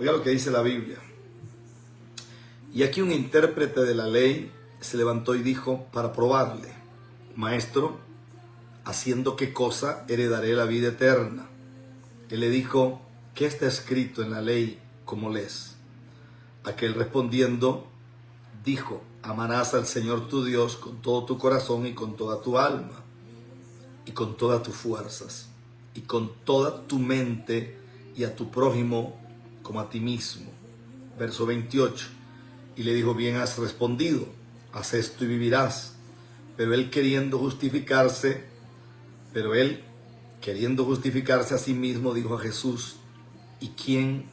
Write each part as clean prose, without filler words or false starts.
Oiga lo que dice la Biblia. Y aquí un intérprete de la ley se levantó y dijo para probarle: Maestro, ¿haciendo qué cosa heredaré la vida eterna? Él le dijo: ¿qué está escrito en la ley? ¿Cómo lees? Aquel respondiendo dijo: amarás al Señor tu Dios con todo tu corazón y con toda tu alma y con todas tus fuerzas y con toda tu mente, y a tu prójimo como a ti mismo. Verso 28. Y le dijo: bien has respondido, haz esto y vivirás. Pero él queriendo justificarse a sí mismo, dijo a Jesús: ¿y quién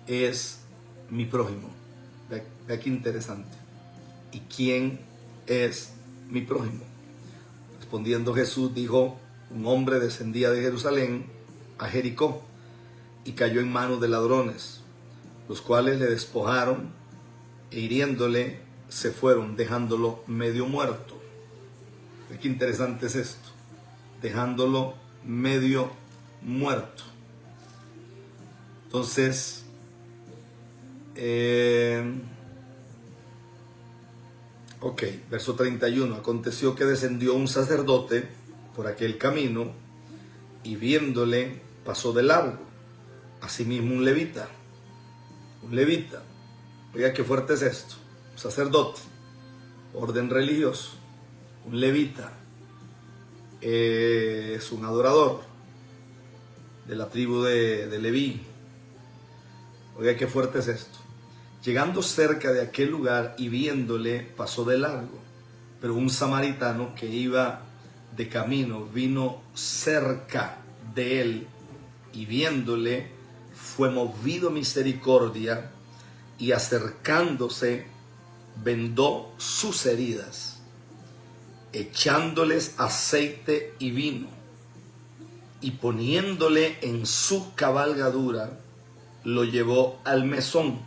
es mi prójimo? Ve aquí interesante. ¿Y quién es mi prójimo? Respondiendo Jesús dijo: un hombre descendía de Jerusalén a Jericó y cayó en manos de ladrones, los cuales le despojaron e hiriéndole se fueron, dejándolo medio muerto. Ve qué interesante es esto. Dejándolo medio muerto. Entonces, verso 31. Aconteció que descendió un sacerdote por aquel camino y viéndole pasó de largo. Asimismo un levita. Oiga qué fuerte es esto. Un sacerdote, orden religioso. Un levita es un adorador de la tribu de Leví. Oiga qué fuerte es esto. Llegando cerca de aquel lugar y viéndole, pasó de largo. Pero un samaritano que iba de camino vino cerca de él y viéndole, fue movido a misericordia y acercándose, vendó sus heridas, echándoles aceite y vino, y poniéndole en su cabalgadura, lo llevó al mesón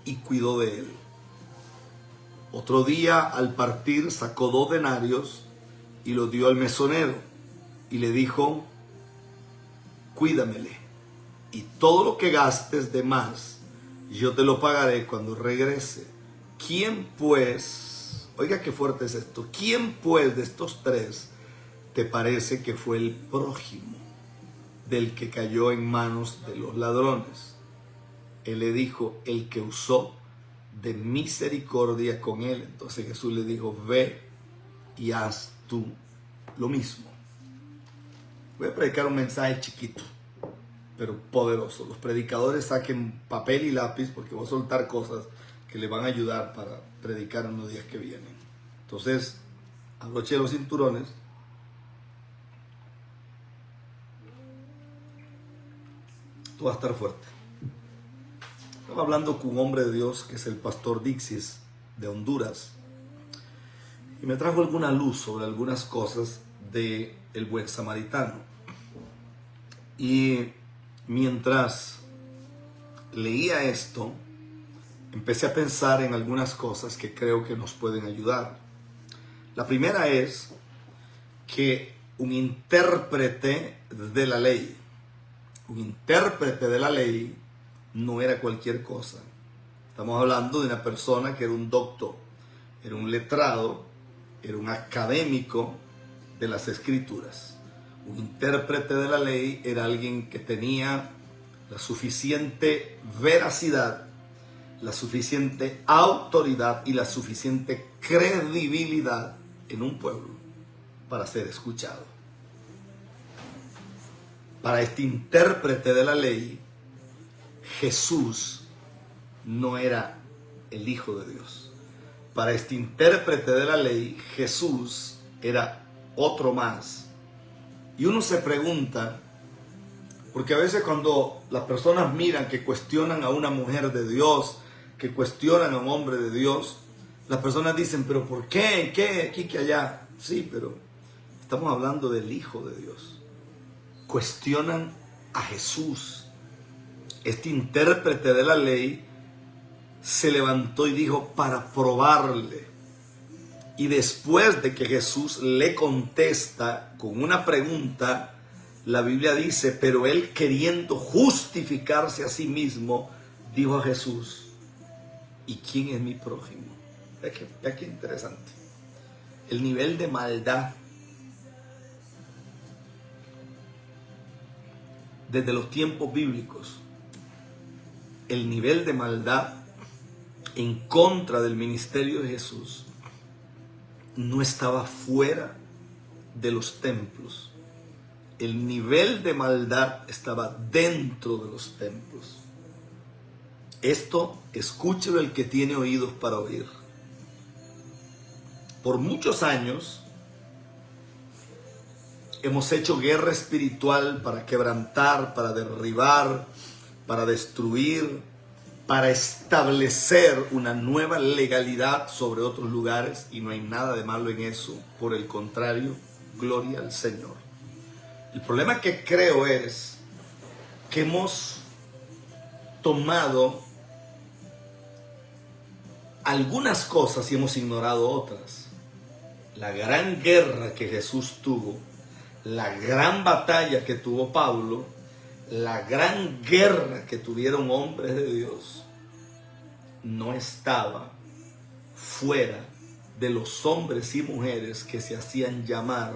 y cuidó de él. Otro día, al partir, sacó 2 denarios y los dio al mesonero y le dijo: cuídamele, y todo lo que gastes de más yo te lo pagaré cuando regrese. ¿Quién pues, oiga qué fuerte es esto, quién pues de estos 3 te parece que fue el prójimo del que cayó en manos de los ladrones? Él le dijo: el que usó de misericordia con él. Entonces Jesús le dijo: ve y haz tú lo mismo. Voy a predicar un mensaje chiquito, pero poderoso. Los predicadores saquen papel y lápiz porque voy a soltar cosas que le van a ayudar para predicar en los días que vienen. Entonces, abroche los cinturones. Esto va a estar fuerte. Estaba hablando con un hombre de Dios que es el pastor Dixis de Honduras y me trajo alguna luz sobre algunas cosas de el buen samaritano. Y mientras leía esto, empecé a pensar en algunas cosas que creo que nos pueden ayudar. La primera es que un intérprete de la ley no era cualquier cosa. Estamos hablando de una persona que era un doctor, era un letrado, era un académico de las escrituras. Un intérprete de la ley era alguien que tenía la suficiente veracidad, la suficiente autoridad y la suficiente credibilidad en un pueblo para ser escuchado. Para este intérprete de la ley, Jesús no era el Hijo de Dios. Para este intérprete de la ley, Jesús era otro más. Y uno se pregunta, porque a veces cuando las personas miran que cuestionan a una mujer de Dios, que cuestionan a un hombre de Dios, las personas dicen: ¿pero por qué? ¿Qué? Aquí, que allá. Sí, pero estamos hablando del Hijo de Dios. Cuestionan a Jesús. Este intérprete de la ley se levantó y dijo para probarle. Y después de que Jesús le contesta con una pregunta, la Biblia dice, pero él queriendo justificarse a sí mismo, dijo a Jesús, ¿y quién es mi prójimo? Vea qué interesante. El nivel de maldad desde los tiempos bíblicos, el nivel de maldad en contra del ministerio de Jesús no estaba fuera de los templos. El nivel de maldad estaba dentro de los templos. Esto, escúchelo el que tiene oídos para oír. Por muchos años hemos hecho guerra espiritual para quebrantar, para derribar, para destruir, para establecer una nueva legalidad sobre otros lugares, y no hay nada de malo en eso. Por el contrario, gloria al Señor. El problema que creo es que hemos tomado algunas cosas y hemos ignorado otras. La gran guerra que Jesús tuvo, la gran batalla que tuvo Pablo, la gran guerra que tuvieron hombres de Dios, no estaba fuera de los hombres y mujeres que se hacían llamar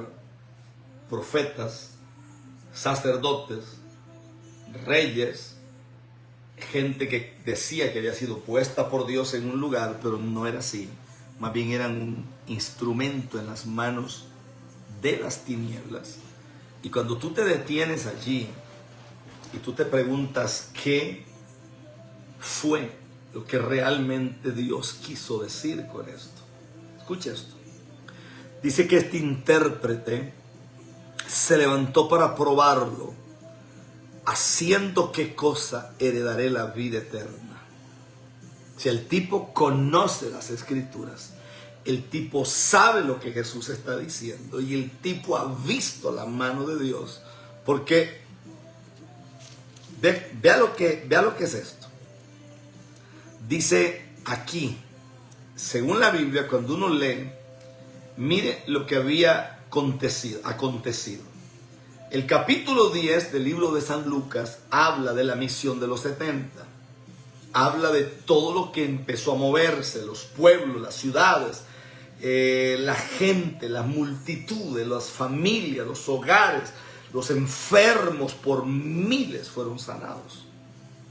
profetas, sacerdotes, reyes, gente que decía que había sido puesta por Dios en un lugar, pero no era así. Más bien eran un instrumento en las manos de las tinieblas. Y cuando tú te detienes allí y tú te preguntas qué fue lo que realmente Dios quiso decir con esto, escucha esto. Dice que este intérprete se levantó para probarlo, haciendo qué cosa: heredaré la vida eterna. Si el tipo conoce las escrituras, el tipo sabe lo que Jesús está diciendo, y el tipo ha visto la mano de Dios, porque vea lo que es esto. Dice aquí, según la Biblia, cuando uno lee, mire lo que había acontecido. El capítulo 10 del libro de San Lucas habla de la misión de los 70. Habla de todo lo que empezó a moverse, los pueblos, las ciudades, la gente, las multitudes, las familias, los hogares, los enfermos por miles fueron sanados.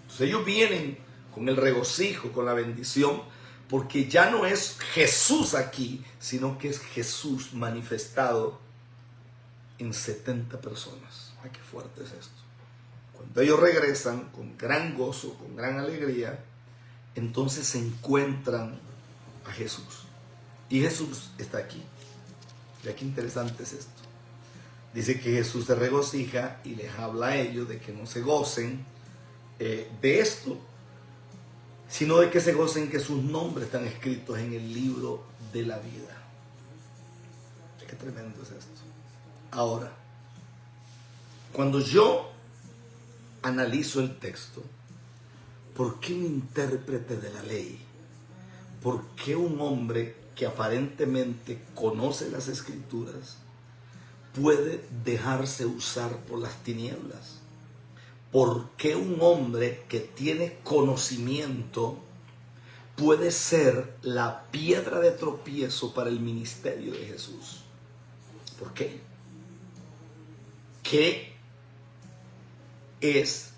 Entonces ellos vienen con el regocijo, con la bendición, porque ya no es Jesús aquí, sino que es Jesús manifestado en 70 personas. Ay, qué fuerte es esto. Cuando ellos regresan con gran gozo, con gran alegría, entonces se encuentran a Jesús. Y Jesús está aquí. Mira qué interesante es esto. Dice que Jesús se regocija y les habla a ellos de que no se gocen de esto, sino de que se gocen que sus nombres están escritos en el libro de la vida. Qué tremendo es esto. Ahora, cuando yo analizo el texto, ¿por qué un intérprete de la ley? ¿Por qué un hombre que aparentemente conoce las escrituras puede dejarse usar por las tinieblas? ¿Por qué un hombre que tiene conocimiento puede ser la piedra de tropiezo para el ministerio de Jesús? ¿Por qué? ¿Qué es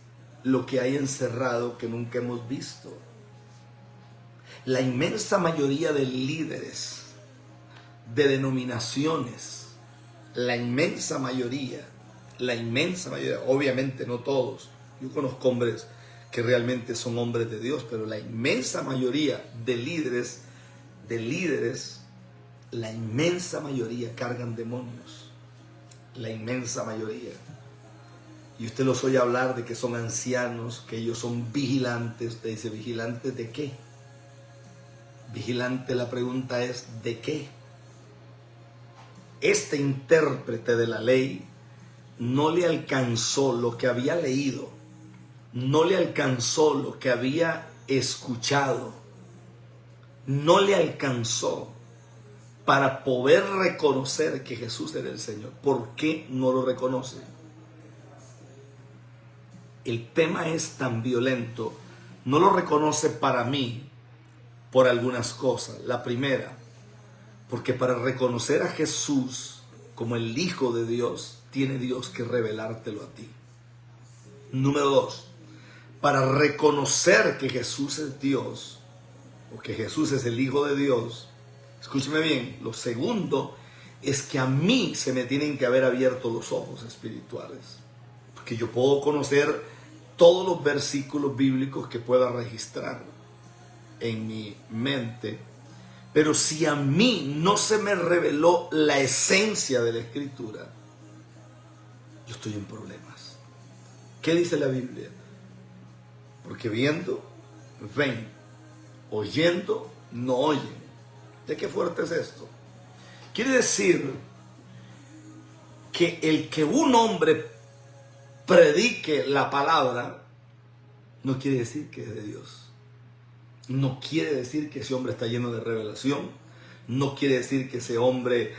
lo que hay encerrado que nunca hemos visto? La inmensa mayoría de líderes, de denominaciones, la inmensa mayoría, obviamente no todos, yo conozco hombres que realmente son hombres de Dios, pero la inmensa mayoría de líderes, la inmensa mayoría cargan demonios, la inmensa mayoría. Y usted los oye hablar de que son ancianos, que ellos son vigilantes. Usted dice, ¿vigilantes de qué? Vigilante, la pregunta es, ¿de qué? Este intérprete de la ley no le alcanzó lo que había leído, no le alcanzó lo que había escuchado, no le alcanzó para poder reconocer que Jesús era el Señor. ¿Por qué no lo reconoce? el tema es tan violento, no lo reconoce para mí por algunas cosas. La primera, porque para reconocer a Jesús como el Hijo de Dios, tiene Dios que revelártelo a ti. Número 2, para reconocer que Jesús es Dios, o que Jesús es el Hijo de Dios, escúcheme bien, lo segundo es que a mí se me tienen que haber abierto los ojos espirituales. Porque yo puedo conocer todos los versículos bíblicos que pueda registrar en mi mente, pero si a mí no se me reveló la esencia de la Escritura, yo estoy en problemas. ¿Qué dice la Biblia? Porque viendo, ven, oyendo, no oyen. ¿De qué fuerte es esto? Quiere decir que el que un hombre predique la palabra no quiere decir que es de Dios. No quiere decir que ese hombre está lleno de revelación. No quiere decir que ese hombre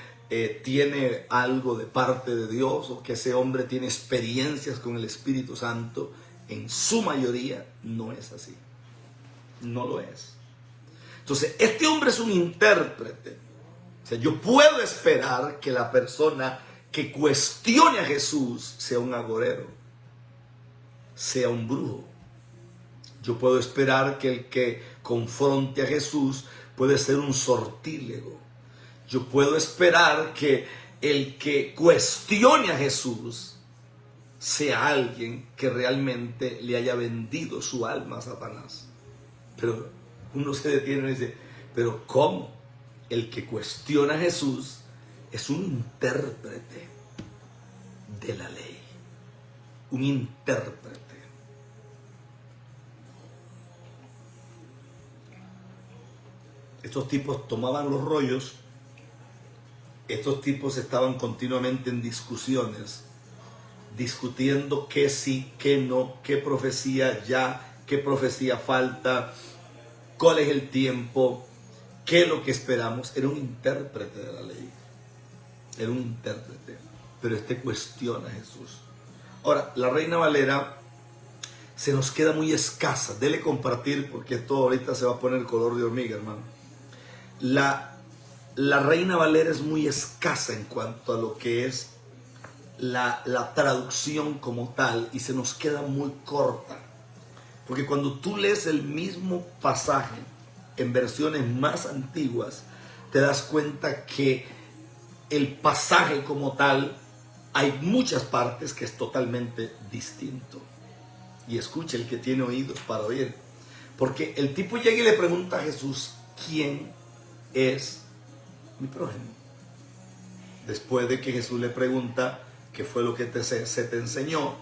tiene algo de parte de Dios, o que ese hombre tiene experiencias con el Espíritu Santo. En su mayoría no es así. No lo es. Entonces, este hombre es un intérprete. O sea, yo puedo esperar que la persona que cuestione a Jesús sea un agorero, sea un brujo. Yo puedo esperar que el que confronte a Jesús puede ser un sortílego. Yo puedo esperar que el que cuestione a Jesús sea alguien que realmente le haya vendido su alma a Satanás. Pero uno se detiene y dice, pero ¿cómo? El que cuestiona a Jesús es un intérprete de la ley. Un intérprete. Estos tipos tomaban los rollos. Estos tipos estaban continuamente en discusiones, discutiendo qué sí, qué no, qué profecía ya, qué profecía falta, cuál es el tiempo, qué es lo que esperamos. Era un intérprete de la ley. Era un intérprete. Pero este cuestiona a Jesús. Ahora, la Reina Valera se nos queda muy escasa. Dele compartir, porque esto ahorita se va a poner color de hormiga, hermano. La Reina Valera es muy escasa en cuanto a lo que es la traducción como tal, y se nos queda muy corta. Porque cuando tú lees el mismo pasaje en versiones más antiguas, te das cuenta que el pasaje como tal, hay muchas partes que es totalmente distinto. Y escucha el que tiene oídos para oír. Porque el tipo llega y le pregunta a Jesús, ¿quién es mi prójimo? Después de que Jesús le pregunta qué fue lo que se te enseñó,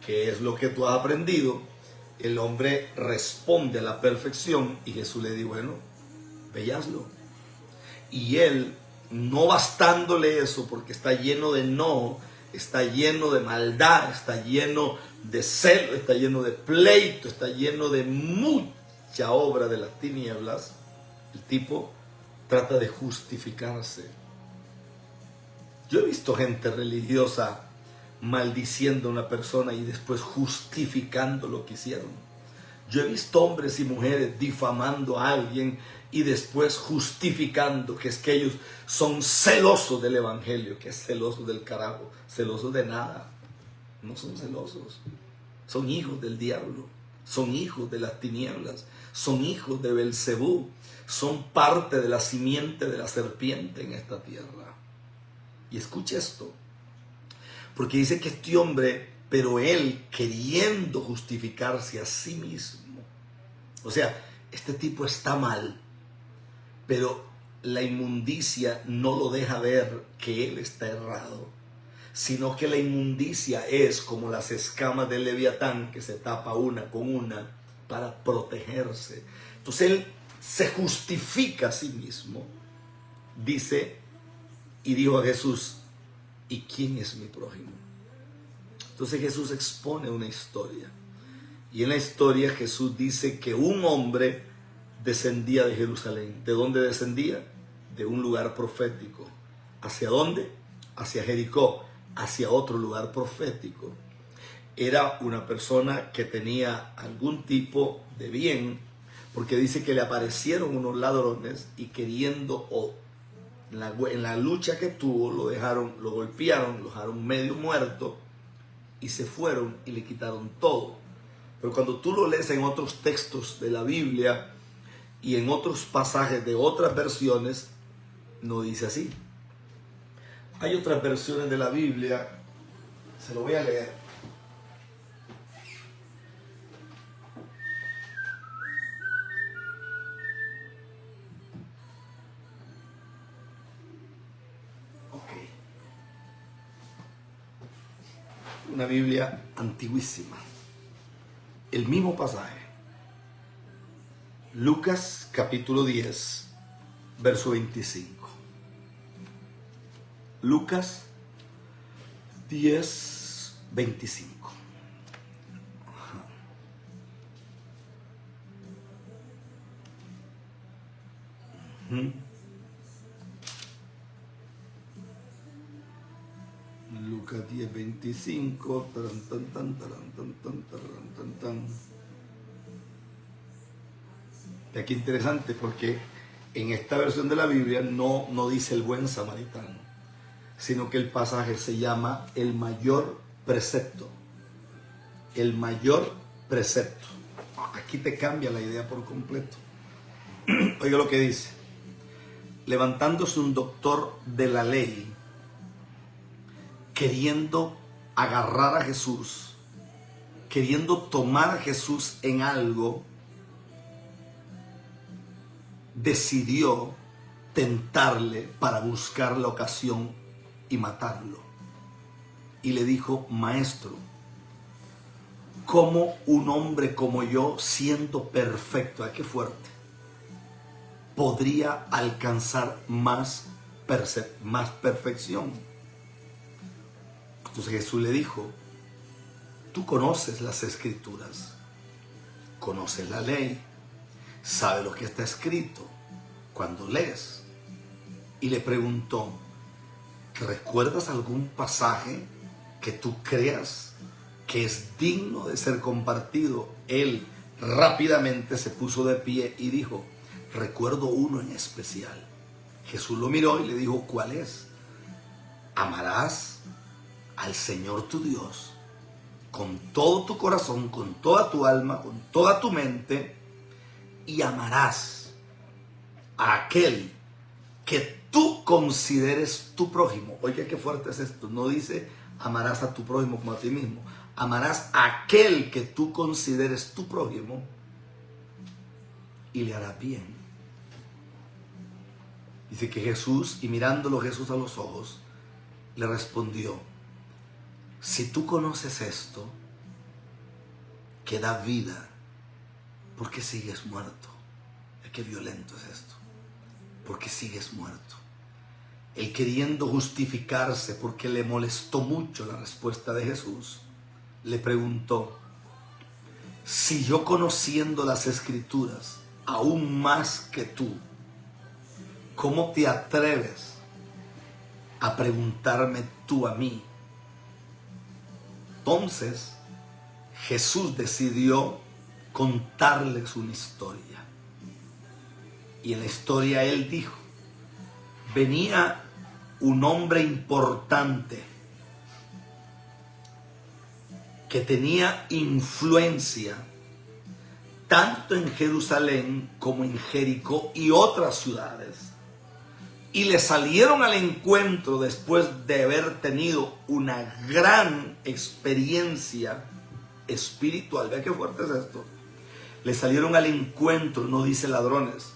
qué es lo que tú has aprendido, el hombre responde a la perfección y Jesús le dice, bueno, ve y hazlo. Y él, no bastándole eso, porque está lleno de no, está lleno de maldad, está lleno de celo, está lleno de pleito, está lleno de mucha obra de las tinieblas, el tipo trata de justificarse. Yo he visto gente religiosa maldiciendo a una persona y después justificando lo que hicieron. Yo he visto hombres y mujeres difamando a alguien y después justificando que es que ellos son celosos del evangelio. Que es celosos del carajo, celosos de nada. No son celosos, son hijos del diablo, son hijos de las tinieblas, son hijos de Belcebú, son parte de la simiente de la serpiente en esta tierra. Y escucha esto, porque dice que este hombre, pero él queriendo justificarse a sí mismo, o sea, este tipo está mal, pero la inmundicia no lo deja ver que él está errado, sino que la inmundicia es como las escamas del Leviatán que se tapa una con una para protegerse. Entonces él se justifica a sí mismo, dice, y dijo a Jesús, ¿y quién es mi prójimo? Entonces Jesús expone una historia. Y en la historia Jesús dice que un hombre descendía de Jerusalén. ¿De dónde descendía? De un lugar profético. ¿Hacia dónde? Hacia Jericó, hacia otro lugar profético. era una persona que tenía algún tipo de bien, porque dice que le aparecieron unos ladrones y queriendo, en la lucha que tuvo, lo golpearon, lo dejaron medio muerto y se fueron y le quitaron todo. Pero cuando tú lo lees en otros textos de la Biblia y en otros pasajes de otras versiones, no dice así. Hay otras versiones de la Biblia, se lo voy a leer. Una Biblia antiguísima. El mismo pasaje. Lucas capítulo 10, verso 25. Lucas 10, 25. Lucas 10, 25. Y aquí interesante porque en esta versión de la Biblia no dice el buen samaritano, sino que el pasaje se llama el mayor precepto. El mayor precepto. Aquí te cambia la idea por completo. Oiga lo que dice. Levantándose un doctor de la ley, queriendo agarrar a Jesús, queriendo tomar a Jesús en algo, decidió tentarle para buscar la ocasión y matarlo. Y le dijo: maestro, ¿cómo un hombre como yo, siendo perfecto, qué fuerte, podría alcanzar más perfección? Entonces Jesús le dijo: tú conoces las Escrituras, conoces la ley, sabes lo que está escrito cuando lees. Y le preguntó: ¿recuerdas algún pasaje que tú creas que es digno de ser compartido? Él rápidamente se puso de pie y dijo: recuerdo uno en especial. Jesús lo miró y le dijo: ¿cuál es? Amarás al Señor tu Dios con todo tu corazón, con toda tu alma, con toda tu mente, y amarás a aquel que tú consideres tu prójimo. Oiga, qué fuerte es esto. No dice amarás a tu prójimo como a ti mismo. Amarás a aquel que tú consideres tu prójimo y le harás bien. Dice que Jesús, y mirándolo Jesús a los ojos, le respondió: si tú conoces esto, que da vida, ¿por qué sigues muerto? Qué violento es esto. ¿Por qué sigues muerto? Él, queriendo justificarse porque le molestó mucho la respuesta de Jesús, le preguntó: si yo, conociendo las Escrituras aún más que tú, ¿cómo te atreves a preguntarme tú a mí? Entonces Jesús decidió contarles una historia. Y en la historia él dijo: venía un hombre importante que tenía influencia tanto en Jerusalén como en Jericó y otras ciudades, y le salieron al encuentro después de haber tenido una gran experiencia espiritual. Vea qué fuerte es esto. Le salieron al encuentro, no dice ladrones,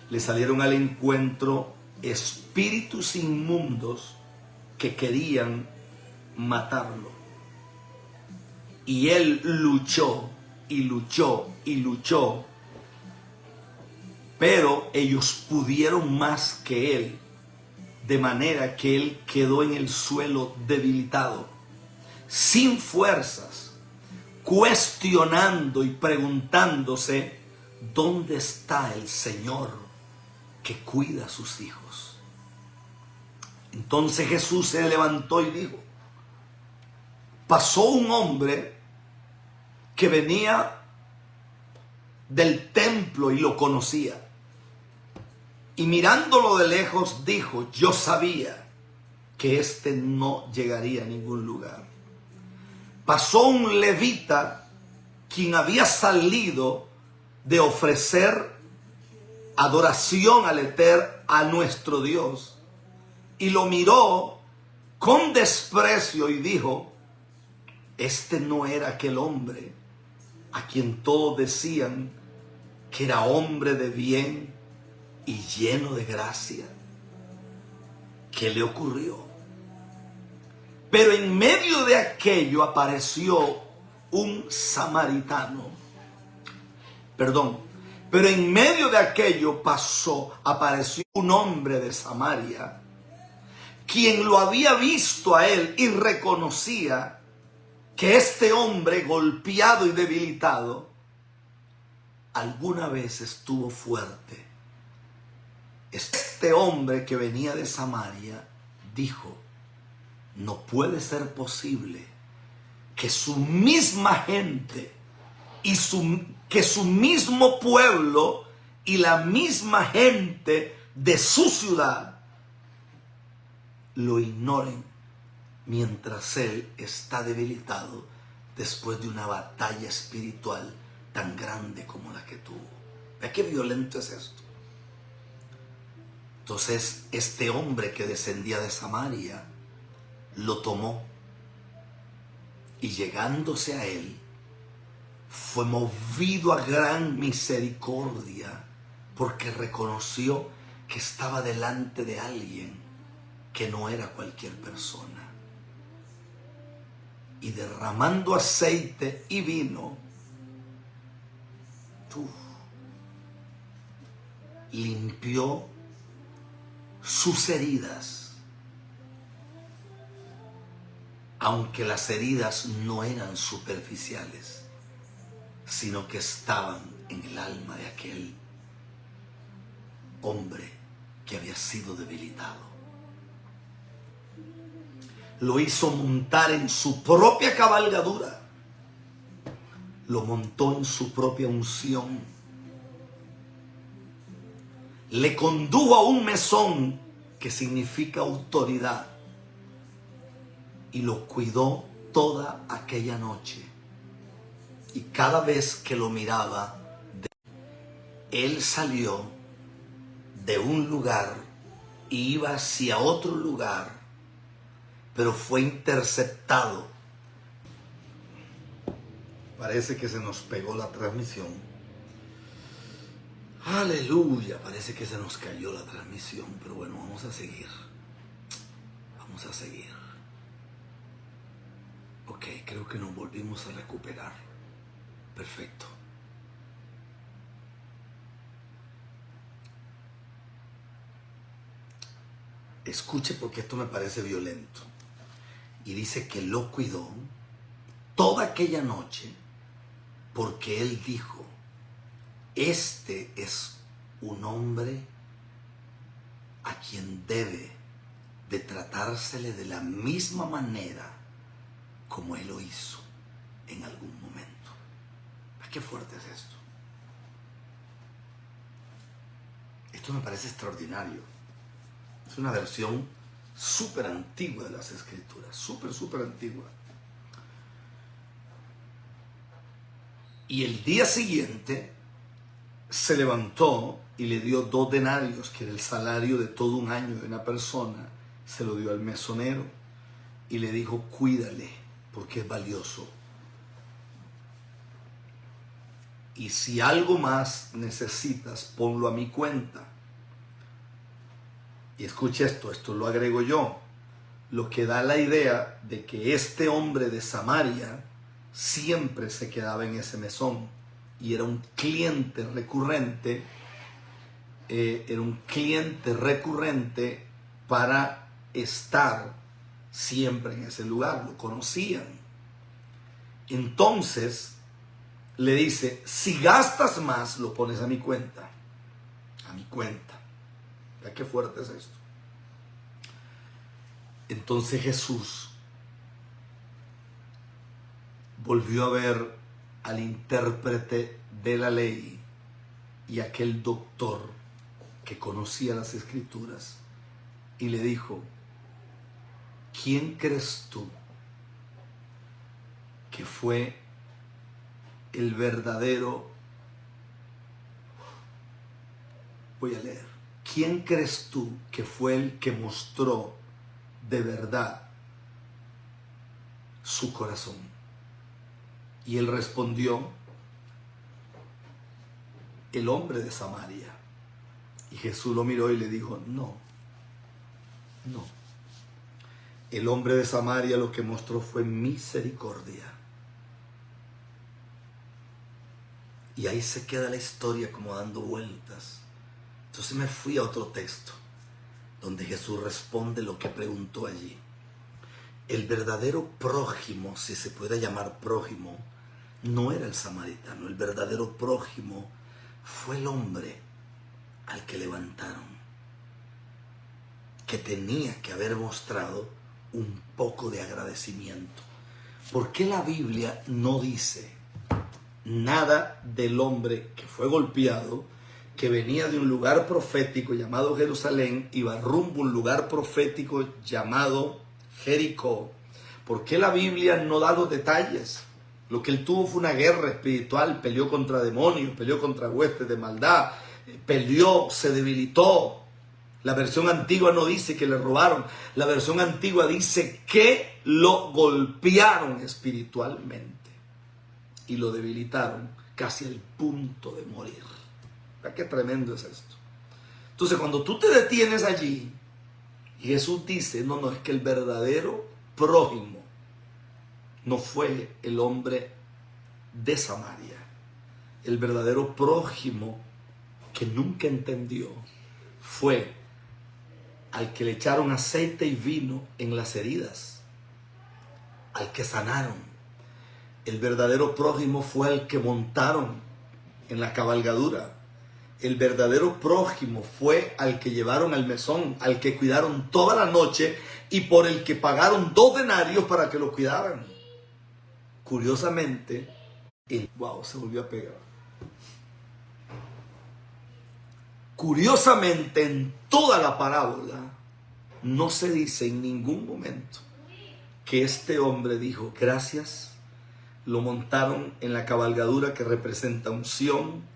le salieron al encuentro espíritus inmundos que querían matarlo. Y él luchó y luchó y luchó, pero ellos pudieron más que él, de manera que él quedó en el suelo debilitado, sin fuerzas, cuestionando y preguntándose: ¿dónde está el Señor que cuida a sus hijos? Entonces Jesús se levantó y dijo: pasó un hombre que venía del templo y lo conocía. Y mirándolo de lejos dijo, yo sabía que este no llegaría a ningún lugar. Pasó un levita, quien había salido de ofrecer adoración al Eterno, a nuestro Dios, y lo miró con desprecio y dijo, este no era aquel hombre a quien todos decían que era hombre de bien y lleno de gracia. ¿Qué le ocurrió? Pero en medio de aquello apareció un samaritano. Pero en medio de aquello apareció un hombre de Samaria, quien lo había visto a él y reconocía que este hombre golpeado y debilitado alguna vez estuvo fuerte. Este hombre que venía de Samaria dijo, no puede ser posible que su misma gente y que su mismo pueblo y la misma gente de su ciudad lo ignoren mientras él está debilitado después de una batalla espiritual tan grande como la que tuvo. ¿Ve qué violento es esto? Entonces este hombre que descendía de Samaria lo tomó y llegándose a él fue movido a gran misericordia porque reconoció que estaba delante de alguien que no era cualquier persona. Y derramando aceite y vino, limpió sus heridas, aunque las heridas no eran superficiales, sino que estaban en el alma de aquel hombre que había sido debilitado. Lo hizo montar en su propia cabalgadura, lo montó en su propia unción, le condujo a un mesón que significa autoridad y lo cuidó toda aquella noche. Y cada vez que lo miraba, él salió de un lugar y iba hacia otro lugar, pero fue interceptado. Parece que se nos pegó la transmisión. Aleluya, parece que se nos cayó la transmisión, pero bueno, vamos a seguir. Vamos a seguir. Ok, creo que nos volvimos a recuperar. Perfecto. Escuche porque esto me parece violento. Y dice que lo cuidó toda aquella noche porque él dijo, este es un hombre a quien debe de tratársele de la misma manera como él lo hizo en algún momento. ¿Qué fuerte es esto? Esto me parece extraordinario. Es una versión súper antigua de las Escrituras, súper antigua. Y el día siguiente se levantó y le dio 2 denarios, que era el salario de todo un año de una persona. Se lo dio al mesonero y le dijo, cuídale porque es valioso. Y si algo más necesitas, ponlo a mi cuenta. Y escucha esto lo agrego yo. Lo que da la idea de que este hombre de Samaria siempre se quedaba en ese mesón. Y era un cliente recurrente. Para estar siempre en ese lugar. Lo conocían. Entonces le dice, si gastas más, lo pones a mi cuenta. A mi cuenta. ¿Ya qué fuerte es esto? Entonces Jesús volvió a ver al intérprete de la ley y aquel doctor que conocía las escrituras y le dijo: ¿quién crees tú que fue el verdadero? Voy a leer. ¿Quién crees tú que fue el que mostró de verdad su corazón? Y él respondió: el hombre de Samaria. Y Jesús lo miró y le dijo: no. El hombre de Samaria lo que mostró fue misericordia. Y ahí se queda la historia como dando vueltas. Entonces me fui a otro texto donde Jesús responde lo que preguntó allí. El verdadero prójimo, si se puede llamar prójimo, no era el samaritano. El verdadero prójimo fue el hombre al que levantaron, que tenía que haber mostrado un poco de agradecimiento. ¿Por qué la Biblia no dice nada del hombre que fue golpeado, que venía de un lugar profético llamado Jerusalén, iba rumbo a un lugar profético llamado Jericó? ¿Por qué la Biblia no da los detalles? Lo que él tuvo fue una guerra espiritual, peleó contra demonios, peleó contra huestes de maldad, peleó, se debilitó. La versión antigua no dice que le robaron, la versión antigua dice que lo golpearon espiritualmente y lo debilitaron casi al punto de morir. ¿Verdad qué tremendo es esto? Entonces, cuando tú te detienes allí, Jesús dice: no, es que el verdadero prójimo no fue el hombre de Samaria. El verdadero prójimo que nunca entendió fue al que le echaron aceite y vino en las heridas, al que sanaron. El verdadero prójimo fue al que montaron en la cabalgadura. El verdadero prójimo fue al que llevaron al mesón, al que cuidaron toda la noche y por el que pagaron 2 denarios para que lo cuidaran. Curiosamente, se volvió a pegar. Curiosamente, en toda la parábola no se dice en ningún momento que este hombre dijo gracias. Lo montaron en la cabalgadura que representa unción,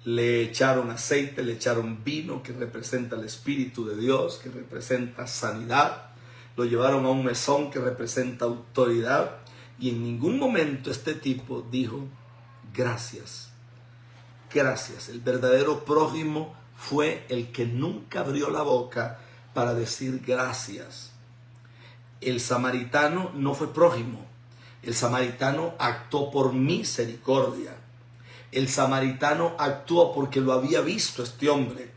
le echaron aceite, le echaron vino que representa el Espíritu de Dios, que representa sanidad, lo llevaron a un mesón que representa autoridad, y en ningún momento este tipo dijo gracias. Gracias. El verdadero prójimo fue el que nunca abrió la boca para decir gracias. El samaritano no fue prójimo. El samaritano actuó por misericordia. El samaritano actuó porque lo había visto este hombre.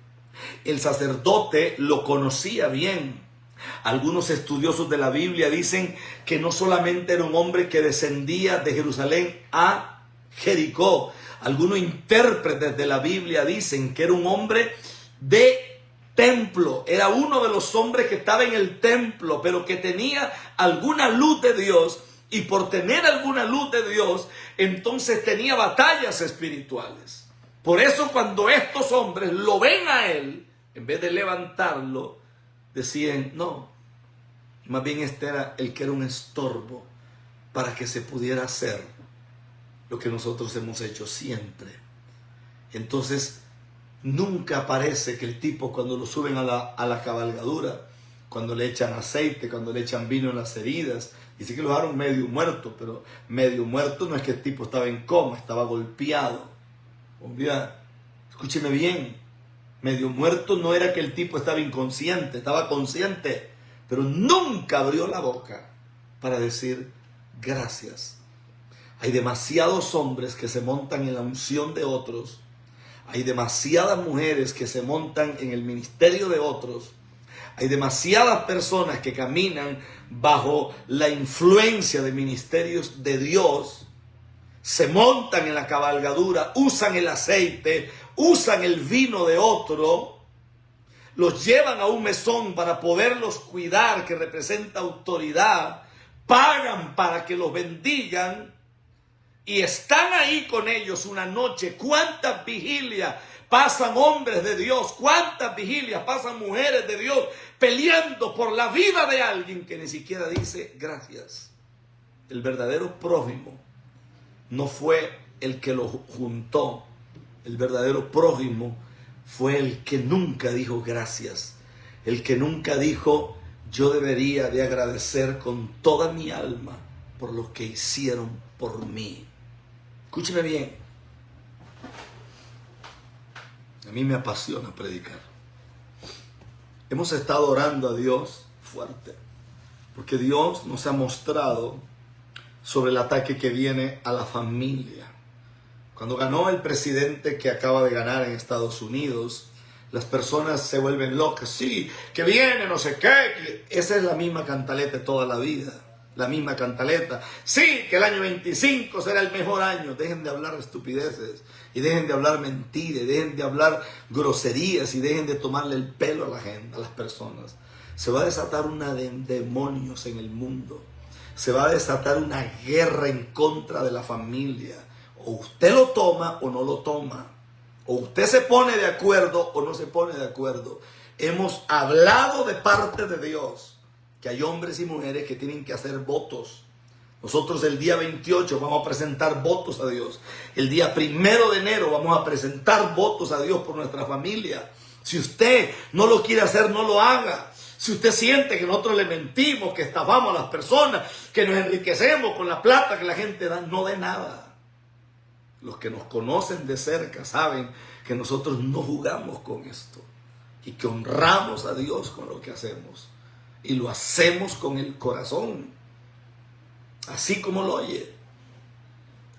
El sacerdote lo conocía bien. Algunos estudiosos de la Biblia dicen que no solamente era un hombre que descendía de Jerusalén a Jericó. Algunos intérpretes de la Biblia dicen que era un hombre de templo. Era uno de los hombres que estaba en el templo, pero que tenía alguna luz de Dios. Y por tener alguna luz de Dios, entonces tenía batallas espirituales. Por eso cuando estos hombres lo ven a él, en vez de levantarlo, decían, no, más bien este era el que era un estorbo para que se pudiera hacer lo que nosotros hemos hecho siempre. Entonces, nunca parece que el tipo cuando lo suben a la cabalgadura, cuando le echan aceite, cuando le echan vino en las heridas, dice que lo dejaron medio muerto, pero medio muerto no es que el tipo estaba en coma, estaba golpeado. Escúcheme bien, medio muerto no era que el tipo estaba inconsciente, estaba consciente, pero nunca abrió la boca para decir gracias. Hay demasiados hombres que se montan en la unción de otros, hay demasiadas mujeres que se montan en el ministerio de otros, hay demasiadas personas que caminan bajo la influencia de ministerios de Dios, se montan en la cabalgadura, usan el aceite, usan el vino de otro, los llevan a un mesón para poderlos cuidar, que representa autoridad, pagan para que los bendigan, y están ahí con ellos una noche, ¿cuántas vigilias pasan hombres de Dios? ¿Cuántas vigilias pasan mujeres de Dios peleando por la vida de alguien que ni siquiera dice gracias? El verdadero prójimo no fue el que lo juntó. El verdadero prójimo fue el que nunca dijo gracias. El que nunca dijo, yo debería de agradecer con toda mi alma por lo que hicieron por mí. Escúcheme bien. A mí me apasiona predicar. Hemos estado orando a Dios fuerte, porque Dios nos ha mostrado sobre el ataque que viene a la familia. Cuando ganó el presidente que acaba de ganar en Estados Unidos, las personas se vuelven locas. Sí, que viene, no sé qué. Esa es la misma cantaleta toda la vida. La misma cantaleta. Sí, que el año 25 será el mejor año. Dejen de hablar estupideces. Y dejen de hablar mentiras. Y dejen de hablar groserías. Y dejen de tomarle el pelo a la gente, a las personas. Se va a desatar una de demonios en el mundo. Se va a desatar una guerra en contra de la familia. O usted lo toma o no lo toma. O usted se pone de acuerdo o no se pone de acuerdo. Hemos hablado de parte de Dios que hay hombres y mujeres que tienen que hacer votos. Nosotros el día 28 vamos a presentar votos a Dios. El día 1 de enero vamos a presentar votos a Dios por nuestra familia. Si usted no lo quiere hacer, no lo haga. Si usted siente que nosotros le mentimos, que estafamos a las personas, que nos enriquecemos con la plata que la gente da, no dé nada. Los que nos conocen de cerca saben que nosotros no jugamos con esto y que honramos a Dios con lo que hacemos y lo hacemos con el corazón, así como lo oye.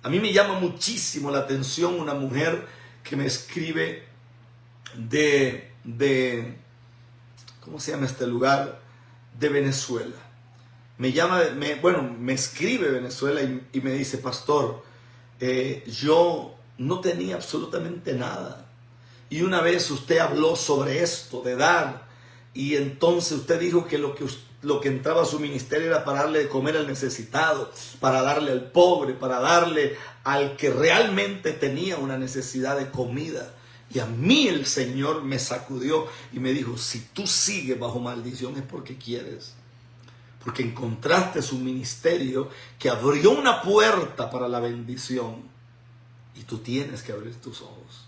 A mí me llama muchísimo la atención una mujer que me escribe de ¿cómo se llama este lugar? De Venezuela. Me escribe Venezuela y me dice, pastor, yo no tenía absolutamente nada. Y una vez usted habló sobre esto de dar. Y entonces usted dijo que lo que entraba a su ministerio era para darle de comer al necesitado, para darle al pobre, para darle al que realmente tenía una necesidad de comida. Y a mí el Señor me sacudió y me dijo, si tú sigues bajo maldición es porque quieres. Porque encontraste su ministerio que abrió una puerta para la bendición. Y tú tienes que abrir tus ojos.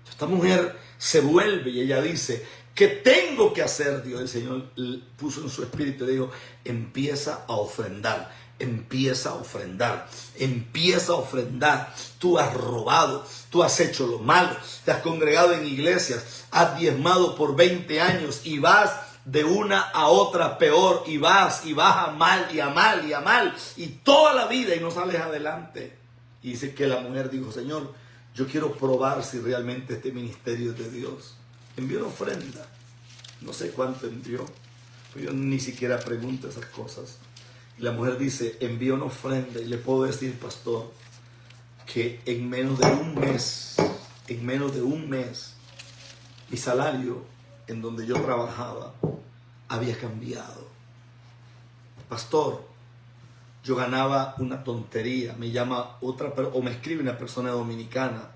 Esta mujer se vuelve y ella dice, ¿qué tengo que hacer? Dios, el Señor puso en su espíritu y le dijo, empieza a ofrendar. Empieza a ofrendar, empieza a ofrendar. Tú has robado, tú has hecho lo malo, te has congregado en iglesias, has diezmado por 20 años y vas de una a otra peor y vas a mal y a mal y a mal y toda la vida y no sales adelante. Y dice que la mujer dijo, Señor, yo quiero probar si realmente este ministerio es de Dios. Envió una ofrenda, no sé cuánto envió, pero yo ni siquiera pregunto esas cosas. Y la mujer dice, envío una ofrenda. Y le puedo decir, pastor, que en menos de un mes, mi salario en donde yo trabajaba había cambiado. Pastor, yo ganaba una tontería. Me llama o me escribe una persona dominicana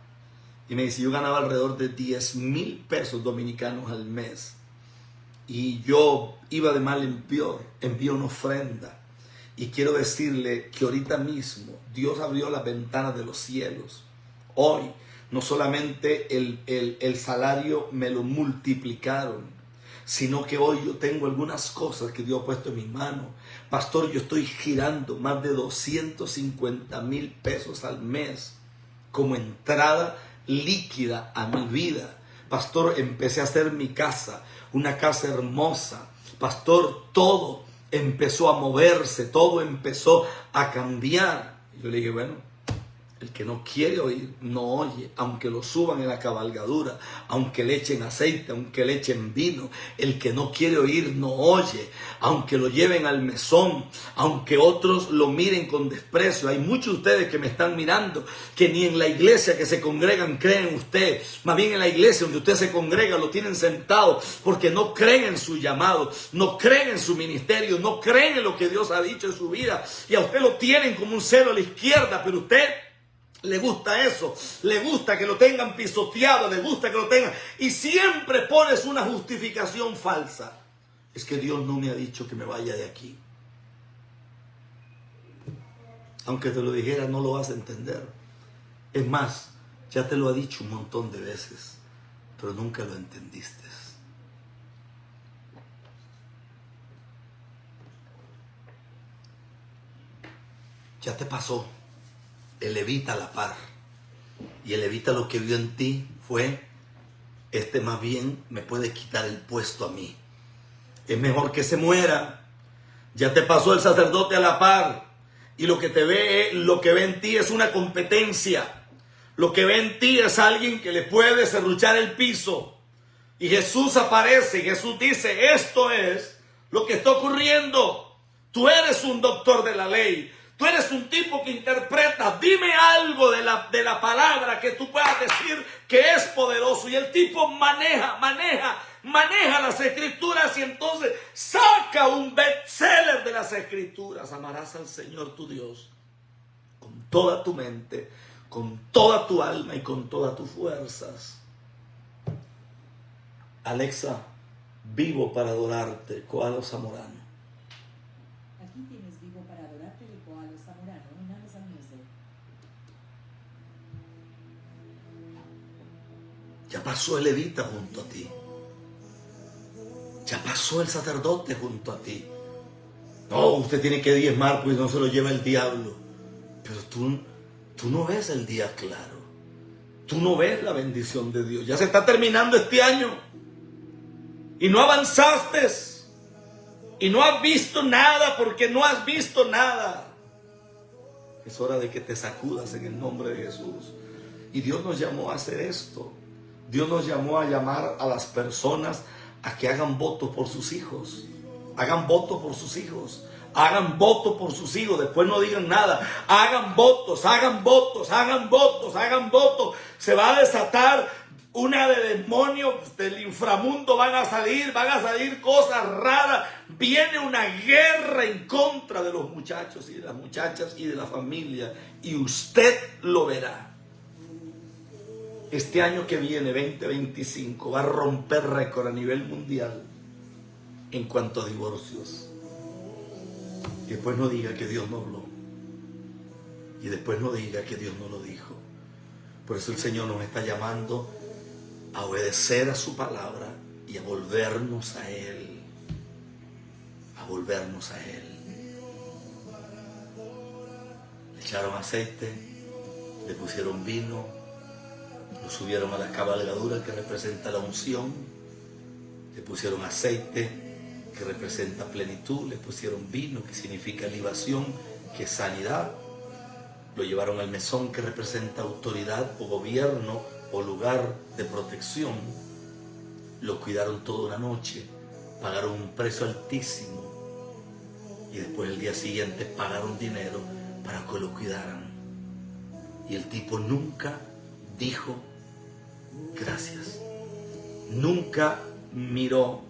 y me dice, yo ganaba alrededor de 10,000 pesos dominicanos al mes. Y yo iba de mal en peor. Envío una ofrenda. Y quiero decirle que ahorita mismo Dios abrió las ventanas de los cielos. Hoy no solamente el salario me lo multiplicaron, sino que hoy yo tengo algunas cosas que Dios ha puesto en mis manos. Pastor, yo estoy girando más de 250,000 pesos al mes como entrada líquida a mi vida. Pastor, empecé a hacer mi casa, una casa hermosa. Pastor, todo empezó a moverse, todo empezó a cambiar. Yo le dije, bueno, el que no quiere oír, no oye, aunque lo suban en la cabalgadura, aunque le echen aceite, aunque le echen vino. El que no quiere oír, no oye, aunque lo lleven al mesón, aunque otros lo miren con desprecio. Hay muchos de ustedes que me están mirando, que ni en la iglesia que se congregan creen en usted. Más bien en la iglesia donde usted se congrega lo tienen sentado, porque no creen en su llamado, no creen en su ministerio, no creen en lo que Dios ha dicho en su vida. Y a usted lo tienen como un cero a la izquierda, pero usted Le gusta eso, le gusta que lo tengan pisoteado, le gusta que lo tengan. Y siempre pones una justificación falsa. Es que Dios no me ha dicho que me vaya de aquí. Aunque te lo dijera, no lo vas a entender. Es más, ya te lo ha dicho un montón de veces, pero nunca lo entendiste. Ya te pasó. El levita a la par. Y el levita lo que vio en ti fue, este más bien me puede quitar el puesto a mí. Es mejor que se muera. Ya te pasó el sacerdote a la par. Y lo que ve en ti es una competencia. Lo que ve en ti es alguien que le puede serruchar el piso. Y Jesús aparece y Jesús dice, esto es lo que está ocurriendo. Tú eres un doctor de la ley. Tú eres un tipo que interpreta. Dime algo de la palabra que tú puedas decir que es poderoso. Y el tipo maneja las escrituras y entonces saca un bestseller de las escrituras. Amarás al Señor tu Dios con toda tu mente, con toda tu alma y con todas tus fuerzas. Alexa, vivo para adorarte, Koalo Zamorano. Aquí tienes Vivo para adorarte de Koalo Zamorano en Amazon Music. Ya pasó el levita junto a ti. Ya pasó el sacerdote junto a ti. No, usted tiene que diezmar, pues no se lo lleva el diablo. Pero tú no ves el día claro. Tú no ves la bendición de Dios. Ya se está terminando este año. Y no avanzaste. Y no has visto nada porque no has visto nada. Es hora de que te sacudas en el nombre de Jesús. Y Dios nos llamó a hacer esto. Dios nos llamó a llamar a las personas a que hagan votos por sus hijos. Hagan votos por sus hijos. Hagan votos por sus hijos. Después no digan nada. Hagan votos, hagan votos, hagan votos, hagan votos. Se va a desatar una de demonios del inframundo. Van a salir cosas raras. Viene una guerra en contra de los muchachos y de las muchachas y de la familia. Y usted lo verá. Este año que viene, 2025, va a romper récord a nivel mundial en cuanto a divorcios. Y después no diga que Dios no habló. Y después no diga que Dios no lo dijo. Por eso el Señor nos está llamando a obedecer a su palabra y a volvernos a Él. A volvernos a Él. Le echaron aceite, le pusieron vino, lo subieron a la cabalgadura que representa la unción, le pusieron aceite que representa plenitud, le pusieron vino que significa libación, que es sanidad, lo llevaron al mesón que representa autoridad o gobierno o lugar de protección, lo cuidaron toda una noche, pagaron un precio altísimo y después el día siguiente pagaron dinero para que lo cuidaran. Y el tipo nunca dijo gracias. Nunca miró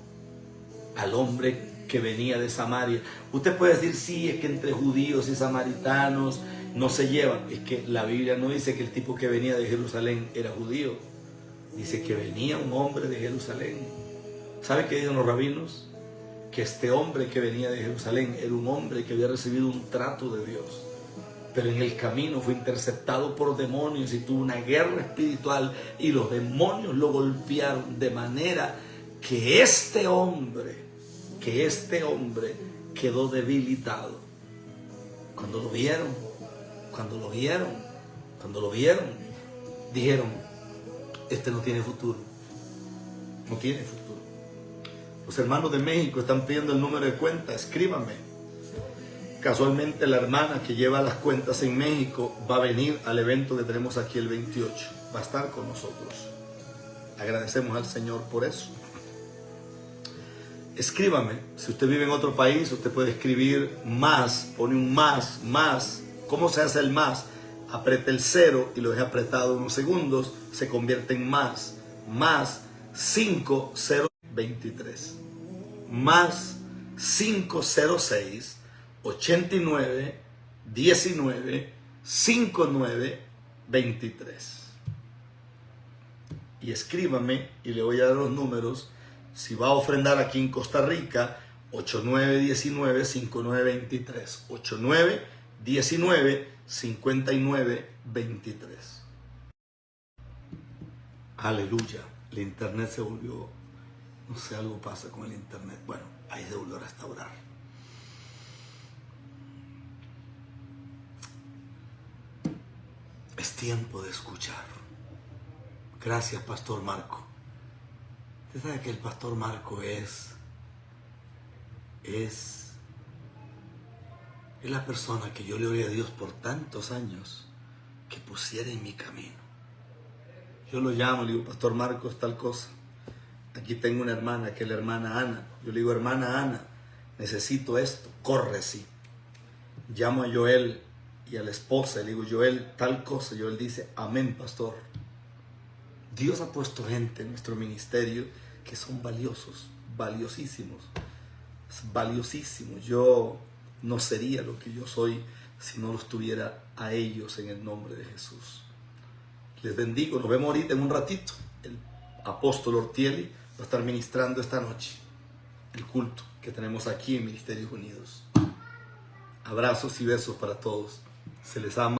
al hombre que venía de Samaria. Usted puede decir, sí, es que entre judíos y samaritanos no se llevan. Es que la Biblia no dice que el tipo que venía de Jerusalén era judío. Dice que venía un hombre de Jerusalén. ¿Sabe qué dicen los rabinos? Que este hombre que venía de Jerusalén era un hombre que había recibido un trato de Dios, pero en el camino fue interceptado por demonios y tuvo una guerra espiritual y los demonios lo golpearon de manera que este hombre quedó debilitado. Cuando lo vieron, dijeron, este no tiene futuro, no tiene futuro. Los hermanos de México están pidiendo el número de cuenta, escríbanme. Casualmente la hermana que lleva las cuentas en México va a venir al evento que tenemos aquí el 28. Va a estar con nosotros. Agradecemos al Señor por eso. Escríbame. Si usted vive en otro país, usted puede escribir más. Pone un más. ¿Cómo se hace el más? Apriete el 0 y lo deja apretado unos segundos. Se convierte en más. Más 5023. Más 506 89 19 59 23. Y escríbame y le voy a dar los números. Si va a ofrendar aquí en Costa Rica, 8919-5923. 8919-5923. Aleluya. El internet se volvió, no sé, algo pasa con el internet. Bueno, ahí se volvió a restaurar. Es tiempo de escuchar. Gracias, Pastor Marco. Usted sabe que el Pastor Marco es la persona que yo le oré a Dios por tantos años que pusiera en mi camino. Yo lo llamo, le digo, Pastor Marcos, tal cosa. Aquí tengo una hermana, que es la hermana Ana. Yo le digo, hermana Ana, necesito esto, corre, sí. Llamo a Joel y a la esposa, le digo, Joel, tal cosa. Joel dice, amén, pastor. Dios ha puesto gente en nuestro ministerio que son valiosos, valiosísimos, valiosísimos. Yo no sería lo que yo soy si no los tuviera a ellos en el nombre de Jesús. Les bendigo, nos vemos ahorita en un ratito. El apóstol Ortieli va a estar ministrando esta noche el culto que tenemos aquí en Ministerios Unidos. Abrazos y besos para todos. Se les ama.